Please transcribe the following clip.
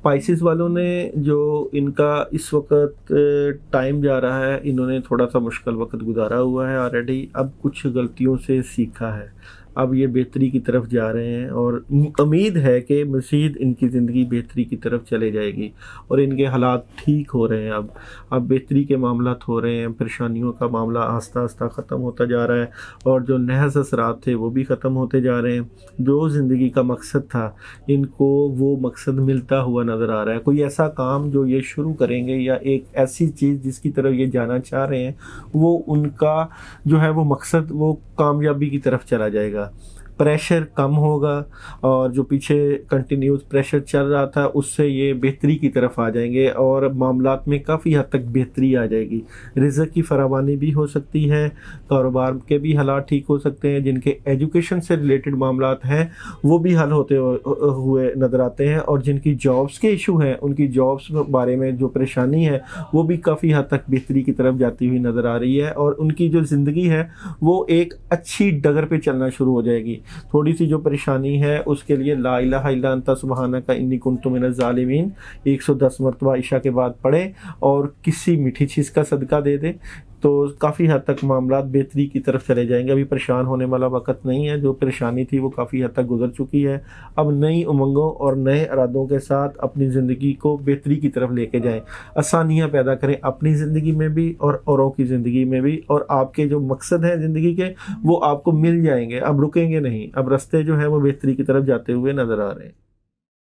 Spices वालों ने जो इनका इस वक्त टाइम जा रहा है, इन्होंने थोड़ा सा मुश्किल वक्त गुजारा हुआ है ऑलरेडी। अब कुछ गलतियों से सीखा है, अब ये बेहतरी की तरफ जा रहे हैं और उम्मीद है कि मज़ीद इनकी ज़िंदगी बेहतरी की तरफ चले जाएगी और इनके हालात ठीक हो रहे हैं। अब बेहतरी के मामलात हो रहे हैं, परेशानियों का मामला आस्ता आस्ता ख़त्म होता जा रहा है और जो महज़ असरात थे वो भी ख़त्म होते जा रहे हैं। जो ज़िंदगी का मकसद था, इनको वो मकसद मिलता हुआ नज़र आ रहा है। कोई ऐसा काम जो ये शुरू करेंगे या एक ऐसी चीज़ जिसकी तरफ ये जाना चाह रहे हैं, वो उनका जो है वो मकसद वो कामयाबी की तरफ चला जाएगा। प्रेशर कम होगा और जो पीछे कंटिन्यूस प्रेशर चल रहा था उससे ये बेहतरी की तरफ आ जाएंगे और मामलात में काफ़ी हद तक बेहतरी आ जाएगी। रिज़्क़ की फरावानी भी हो सकती है, कारोबार के भी हालात ठीक हो सकते हैं, जिनके एजुकेशन से रिलेटेड मामलात हैं वो भी हल होते हुए नज़र आते हैं और जिनकी जॉब्स के इशू हैं, उनकी जॉब्स बारे में जो परेशानी है वो भी काफ़ी हद तक बेहतरी की तरफ जाती हुई नज़र आ रही है और उनकी जो ज़िंदगी है वो एक अच्छी डगर पे चलना शुरू हो जाएगी। थोड़ी सी जो परेशानी है उसके लिए ला इलाहा इल्ला अंता सुब्हानका इन्नी कुन्तु मिनज़ ज़ालिमीन 110 मरतबा इशा के बाद पढ़ें और किसी मीठी चीज़ का सदका दे दें, तो काफ़ी हद तक मामलात बेहतरी की तरफ चले जाएंगे। अभी परेशान होने वाला वक्त नहीं है, जो परेशानी थी वो काफ़ी हद तक गुजर चुकी है। अब नई उमंगों और नए इरादों के साथ अपनी ज़िंदगी को बेहतरी की तरफ लेके जाएं, आसानियाँ पैदा करें अपनी ज़िंदगी में भी और औरों की ज़िंदगी में भी, और आपके जो मकसद हैं ज़िंदगी के वो आपको मिल जाएंगे। अब रुकेंगे नहीं, अब रास्ते जो है वो बेहतरी की तरफ जाते हुए नज़र आ रहे हैं।